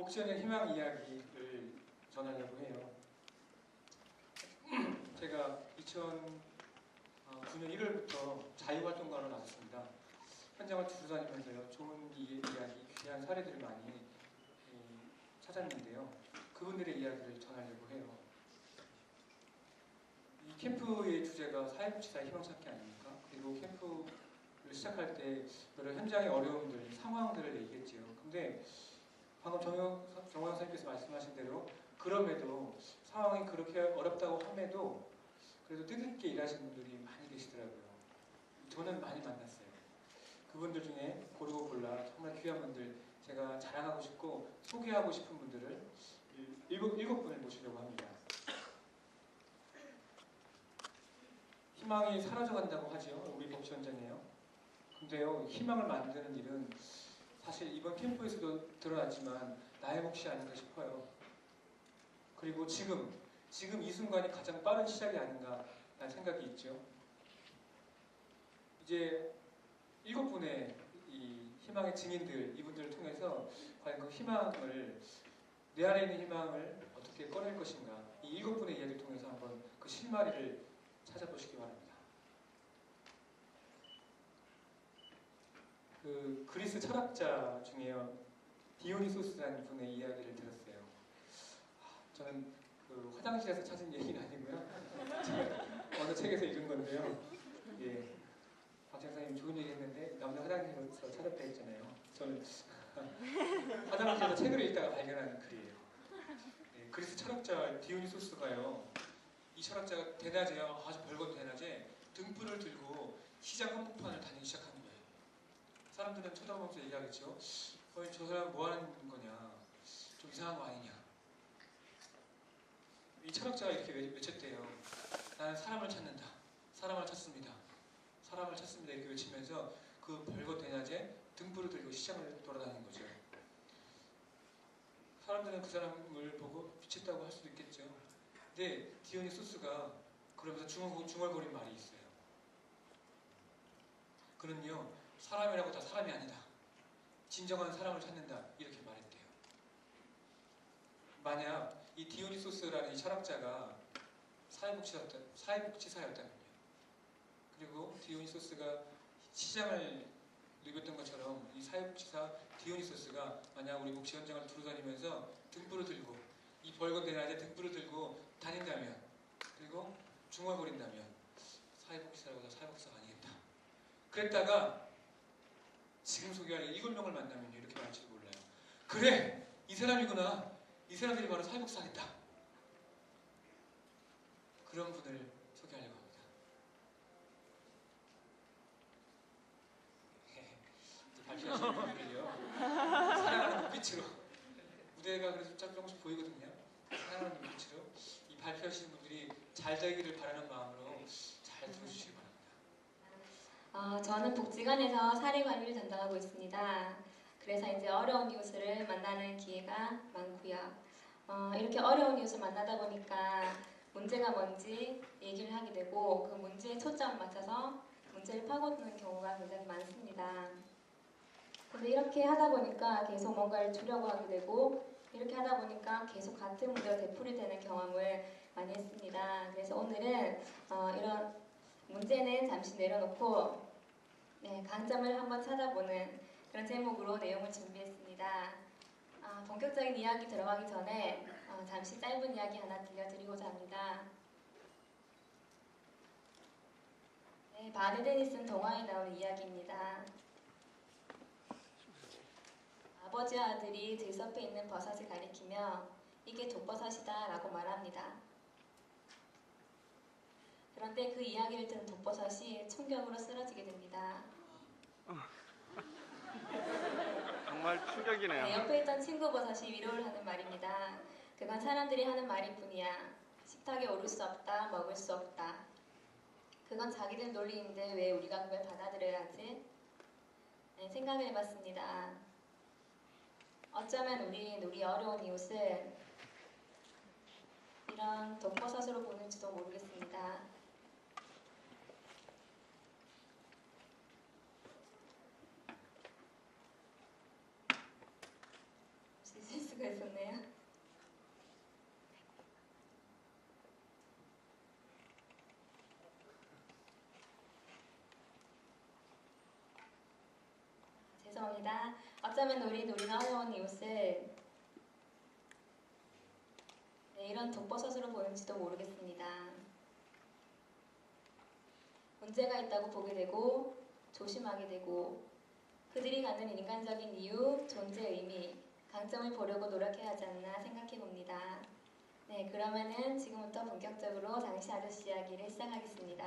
복지원의 희망 이야기를 전하려고 해요. 제가 2009년 1월부터 자유활동가로 나섰습니다. 현장을 두루다니면서요, 좋은 이야기, 귀한 사례들을 많이 찾았는데요. 그분들의 이야기를 전하려고 해요. 이 캠프의 주제가 사회복지사의 희망찾기 아닙니까? 그리고 캠프를 시작할 때 여러 현장의 어려움들, 상황들을 얘기했지요. 근데 방금 정영 선생님께서 말씀하신 대로 그럼에도 상황이 그렇게 어렵다고 함에도 그래도 뜻있게 일하시는 분들이 많이 계시더라고요. 저는 많이 만났어요. 그분들 중에 고르고 골라 정말 귀한 분들, 제가 자랑하고 싶고 소개하고 싶은 분들을 일곱 분을 모시려고 합니다. 희망이 사라져간다고 하죠. 우리 복지 현장이에요. 근데요, 희망을 만드는 일은 사실 이번 캠프에서도 드러났지만 나의 몫이 아닌가 싶어요. 그리고 지금 이 순간이 가장 빠른 시작이 아닌가 라는 생각이 있죠. 이제 7분의 이 희망의 증인들, 이분들을 통해서 과연 그 희망을, 내 안에 있는 희망을 어떻게 꺼낼 것인가, 이 7분의 이야기를 통해서 한번 그 실마리를 찾아보시기 바랍니다. 그 그리스 철학자 중에요, 디오니소스라는 분의 이야기를 들었어요. 저는 그 화장실에서 찾은 얘기는 아니고요. 제가 어느 책에서 읽은 건데요. 예, 박 장사님 좋은 얘기 했는데 남자 화장실에서 찾았다 했잖아요. 저는 화장실에서 책을 읽다가 발견한 글이에요. 예, 그리스 철학자 디오니소스가요, 이 철학자가 대낮에, 아주 벌건 대낮에 등불을 들고 시장 한복판을 다니기 시작한 거예요. 사람들은 쳐다보면서 얘기하겠죠. 저 사람 뭐 하는 거냐, 좀 이상한 거 아니냐. 이 철학자가 이렇게 외쳤대요. 나는 사람을 찾는다. 사람을 찾습니다. 사람을 찾습니다. 이렇게 외치면서 그 벌겋 대낮에 등불을 들고 시장을 돌아다니는 거죠. 사람들은 그 사람을 보고 미쳤다고 할 수도 있겠죠. 근데 디오니소스가 그러면서 중얼거린 말이 있어요. 그는요, 사람이라고 다 사람이 아니다. 진정한 사람을 찾는다. 이렇게 말했대요. 만약 이 디오니소스라는 이 철학자가 사회복지사였다면요. 그리고 디오니소스가 시장을 누볐던 것처럼 이 사회복지사 디오니소스가 만약 우리 복지 현장을 두루다니면서 등불을 들고, 이 벌건 대낮에 등불을 들고 다닌다면, 그리고 중얼거린다면 사회복지사라고 다 사회복지사가 아니겠다. 그랬다가 지금 소개할 7명을 만나면 이렇게 말할지도 몰라요. 그래! 이 사람이구나. 이 사람들이 바로 사회복지사겠다. 그런 분을 소개하려고 합니다. 발표하시는 분들이요, 사랑하는 눈빛으로, 무대가 그래서 조금씩 보이거든요. 사랑하는 눈빛으로 이 발표하시는 분들이 잘 되기를 바라는 마음으로 잘 들어주시기 바랍니다. 저는 복지관에서 사례관리를 담당하고 있습니다. 그래서 이제 어려운 이웃을 만나는 기회가 많고요. 이렇게 어려운 이웃을 만나다 보니까 문제가 뭔지 얘기를 하게 되고, 그 문제에 초점을 맞춰서 문제를 파고드는 경우가 굉장히 많습니다. 근데 이렇게 하다 보니까 계속 뭔가를 주려고 하게 되고, 이렇게 하다 보니까 계속 같은 문제가 되풀이되는 경험을 많이 했습니다. 그래서 오늘은 이런 문제는 잠시 내려놓고 강점을 한번 찾아보는 그런 제목으로 내용을 준비했습니다. 본격적인 이야기 들어가기 전에 잠시 짧은 이야기 하나 들려드리고자 합니다. 바르데니 쓴 동화에 나오는 이야기입니다. 아버지와 아들이 들섭에 있는 버섯을 가리키며 이게 독버섯이다 라고 말합니다. 그런데 그 이야기를 들은 독버섯이 충격으로 쓰러지게 됩니다. 정말 충격이네요. 옆에 있던 친구 버섯이 위로를 하는 말입니다. 그건 사람들이 하는 말일 뿐이야. 식탁에 오를 수 없다, 먹을 수 없다. 그건 자기들 논리인데 왜 우리가 그걸 받아들여야 하지? 생각을 해봤습니다. 어쩌면 우리 어려운 이웃을 이런 독버섯으로 보는지도 모르겠습니다. 실수가 있어요. 죄송합니다. 어쩌면 우리는 어려운 이웃을 이런 독버섯으로 보는지도 모르겠습니다. 문제가 있다고 보게 되고 조심하게 되고 그들이 갖는 인간적인 이유, 존재 의미, 강점을 보려고 노력해야 하지 않나 생각해 봅니다. 네, 그러면은 지금부터 본격적으로 장시 아저씨 이야기를 시작하겠습니다.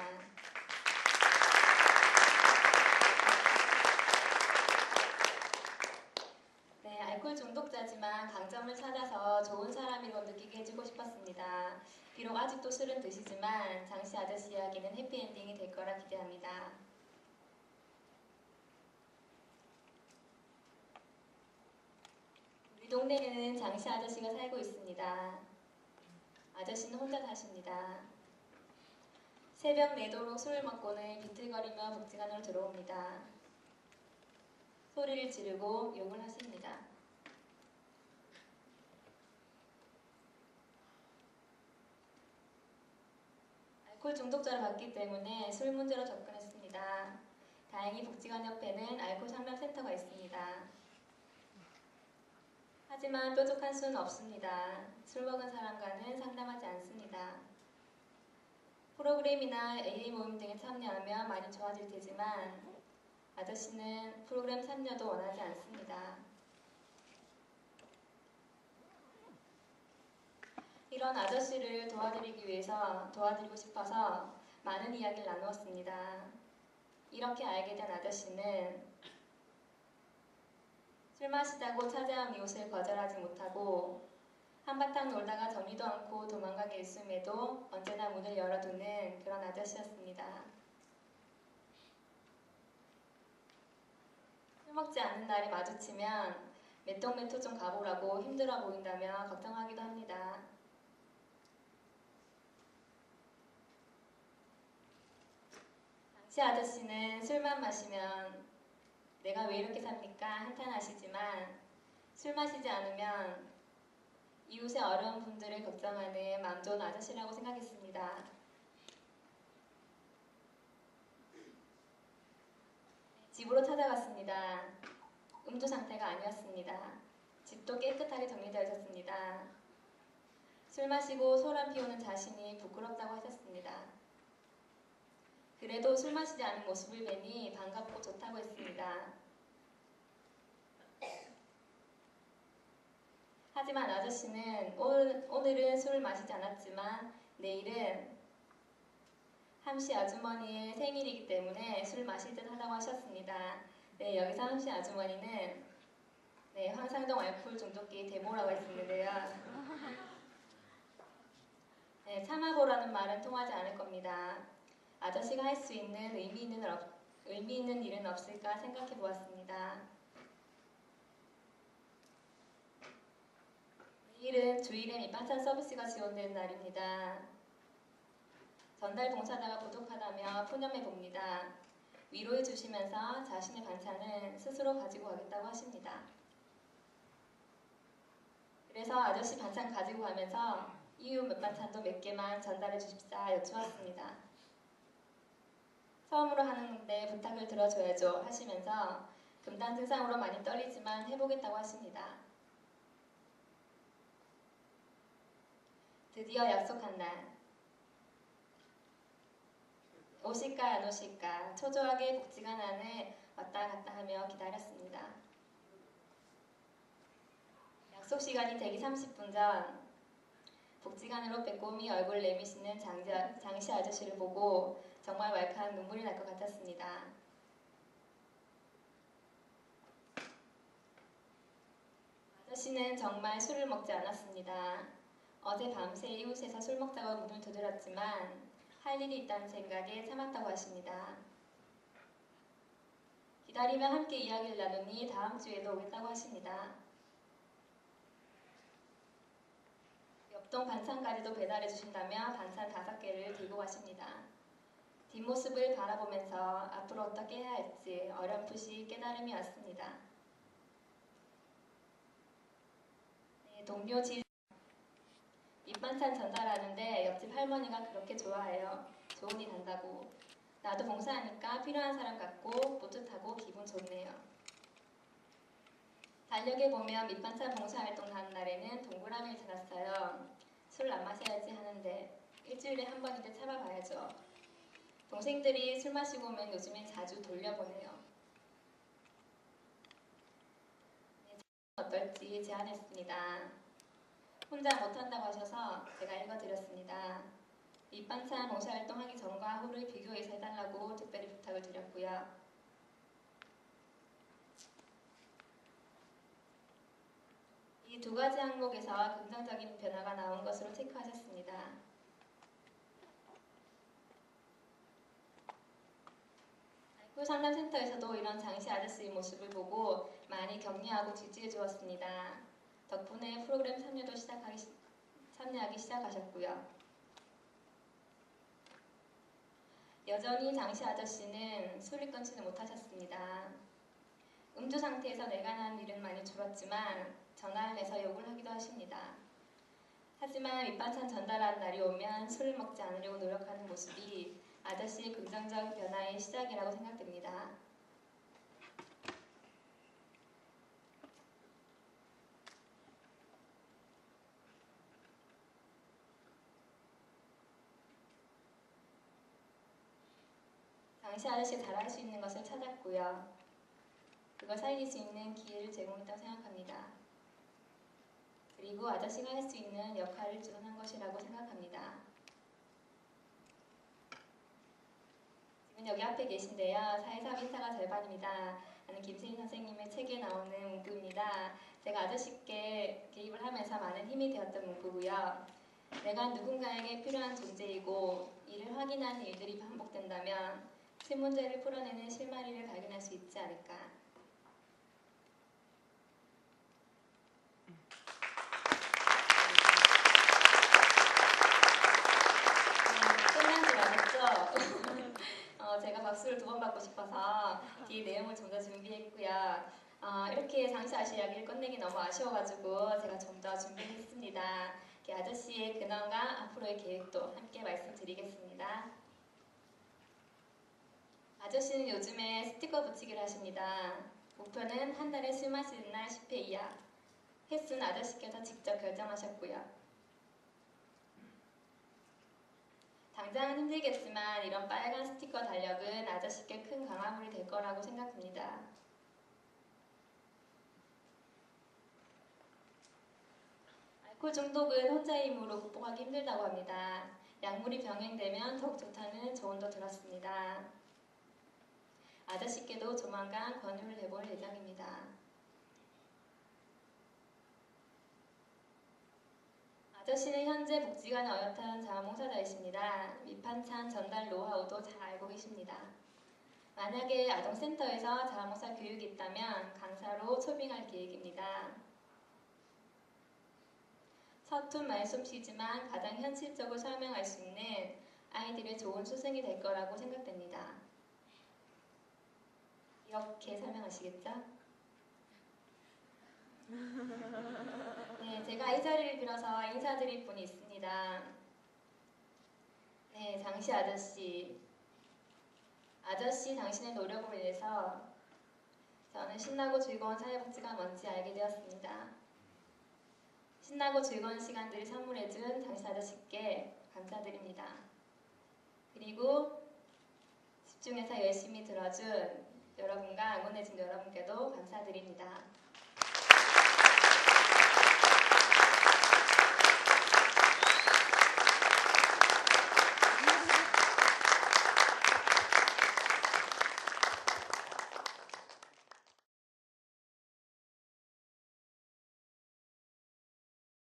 네, 알코올 중독자지만 강점을 찾아서 좋은 사람이라고 느끼게 해주고 싶었습니다. 비록 아직도 술은 드시지만 장시 아저씨 이야기는 해피엔딩이 될 거라 기대합니다. 우리 동네에는 장시 아저씨가 살고 있습니다. 아저씨는 혼자 사십니다. 새벽 내도록 술을 먹고는 비틀거리며 복지관으로 들어옵니다. 소리를 지르고 욕을 하십니다. 알코올 중독자를 봤기 때문에 술 문제로 접근했습니다. 다행히 복지관 옆에는 알코올 상담센터가 있습니다. 하지만 뾰족한 수는 없습니다. 술 먹은 사람과는 상담하지 않습니다. 프로그램이나 AA 모임 등에 참여하면 많이 좋아질 테지만 아저씨는 프로그램 참여도 원하지 않습니다. 이런 아저씨를 도와드리고 싶어서 많은 이야기를 나누었습니다. 이렇게 알게 된 아저씨는 술 마시자고 찾아온 이웃을 거절하지 못하고 한바탕 놀다가 정리도 않고 도망가게 일쑤에도 언제나 문을 열어두는 그런 아저씨였습니다. 술 먹지 않는 날이 마주치면 메똥메토 좀 가보라고 힘들어 보인다며 걱정하기도 합니다. 당시 아저씨는 술만 마시면 내가 왜 이렇게 삽니까? 한탄하시지만 술 마시지 않으면 이웃의 어려운 분들을 걱정하는 마음 좋은 아저씨라고 생각했습니다. 집으로 찾아갔습니다. 음주 상태가 아니었습니다. 집도 깨끗하게 정리되어 있었습니다. 술 마시고 소란 피우는 자신이 부끄럽다고 하셨습니다. 그래도 술 마시지 않은 모습을 뵈니 반갑고 좋다고 했습니다. 하지만 아저씨는 오늘은 술을 마시지 않았지만 내일은 함씨 아주머니의 생일이기 때문에 술 마실 듯 하다고 하셨습니다. 네, 여기서 함씨 아주머니는 황상동 알코올 중독기 대보라고 했었는데요. 네, 참아보라는 말은 통하지 않을 겁니다. 아저씨가 할 수 있는 의미 있는 일은 없을까 생각해 보았습니다. 내일은 주일에 밑반찬 서비스가 지원되는 날입니다. 전달 봉사자가 부족하다며 푸념해 봅니다. 위로해 주시면서 자신의 반찬은 스스로 가지고 가겠다고 하십니다. 그래서 아저씨 반찬 가지고 가면서 이웃 밑반찬도 몇 개만 전달해 주십사 여쭈었습니다. 처음으로 하는데 부탁을 들어줘야죠 하시면서 금단 증상으로 많이 떨리지만 해보겠다고 하십니다. 드디어 약속한 날. 오실까 안 오실까 초조하게 복지관 안에 왔다 갔다 하며 기다렸습니다. 약속 시간이 되기 30분 전 복지관으로 빼꼼히 얼굴 내미시는 장시 아저씨를 보고 정말 왈칵 눈물이 날 것 같았습니다. 아저씨는 정말 술을 먹지 않았습니다. 어제 밤새 이웃에서 술 먹자고 문을 두드렸지만 할 일이 있다는 생각에 참았다고 하십니다. 기다리며 함께 이야기를 나누니 다음 주에도 오겠다고 하십니다. 옆동 반찬까지도 배달해 주신다며 반찬 5개를 들고 가십니다. 뒷모습을 바라보면서 앞으로 어떻게 해야 할지 어렴풋이 깨달음이 왔습니다. 동료 밑반찬 전달하는데 옆집 할머니가 그렇게 좋아해요. 좋은 일 한다고. 나도 봉사하니까 필요한 사람 같고 뿌듯하고 기분 좋네요. 달력에 보면 밑반찬 봉사활동 하는 날에는 동그라미를 찾았어요. 술 안 마셔야지 하는데 일주일에 한 번인데 참아봐야죠. 동생들이 술 마시고 오면 요즘엔 자주 돌려보내요. 네, 어떨지 제안했습니다. 혼자 못한다고 하셔서 제가 읽어드렸습니다. 밑반찬 봉사활동 하기 전과 후를 비교해서 해달라고 특별히 부탁을 드렸고요. 이 두 가지 항목에서 긍정적인 변화가 나온 것으로 체크하셨습니다. 알코올 상담센터에서도 이런 장시 아저씨의 모습을 보고 많이 격려하고 지지해 주었습니다. 덕분에 프로그램 참여하기 시작하셨고요. 여전히 장시 아저씨는 술을 끊지는 못하셨습니다. 음주 상태에서 내관하는 일은 많이 줄었지만 전화를 내서 욕을 하기도 하십니다. 하지만 밑반찬 전달하는 날이 오면 술을 먹지 않으려고 노력하는 모습이 아저씨의 긍정적 변화의 시작이라고 생각됩니다. 장시 아저씨 잘할 수 있는 것을 찾았고요. 그걸 살릴 수 있는 기회를 제공했다고 생각합니다. 그리고 아저씨가 할 수 있는 역할을 주선한 것이라고 생각합니다. 지금 여기 앞에 계신데요. 사회사업 인사가 절반입니다. 하는 김세인 선생님의 책에 나오는 문구입니다. 제가 아저씨께 개입을 하면서 많은 힘이 되었던 문구고요. 내가 누군가에게 필요한 존재이고 이를 확인하는 일들이 반복된다면 실문제를 풀어내는 실마리를 발견할 수 있지 않을까. 끝난 줄 알았죠? 제가 박수를 2번 받고 싶어서 뒤에 내용을 좀 더 준비했고요. 이렇게 장시 아저씨 이야기를 끝내기 너무 아쉬워가지고 제가 좀 더 준비했습니다. 아저씨의 근황과 앞으로의 계획도 함께 말씀드리겠습니다. 아저씨는 요즘에 스티커 붙이기를 하십니다. 목표는 한 달에 술 마시는 날 10회 이하. 횟수는 아저씨께서 직접 결정하셨고요. 당장은 힘들겠지만 이런 빨간 스티커 달력은 아저씨께 큰 강화물이 될 거라고 생각합니다. 알코올 중독은 혼자의 힘으로 극복하기 힘들다고 합니다. 약물이 병행되면 더욱 좋다는 조언도 들었습니다. 아저씨께도 조만간 권유를 해볼 예정입니다. 아저씨는 현재 복지관에 어엿한 자원봉사자이십니다. 밑반찬 전달 노하우도 잘 알고 계십니다. 만약에 아동센터에서 자원봉사 교육이 있다면 강사로 초빙할 계획입니다. 서툰 말솜씨지만 가장 현실적으로 설명할 수 있는 아이들의 좋은 스승이 될 거라고 생각됩니다. 이렇게 설명하시겠죠? 네, 제가 이 자리를 빌어서 인사드릴 분이 있습니다. 네, 장시 아저씨. 아저씨 당신의 노력으로 인해서 저는 신나고 즐거운 사회복지가 뭔지 알게 되었습니다. 신나고 즐거운 시간들을 선물해준 장시 아저씨께 감사드립니다. 그리고 집중해서 열심히 들어준 여러분과 응원해준 여러분께도 감사드립니다.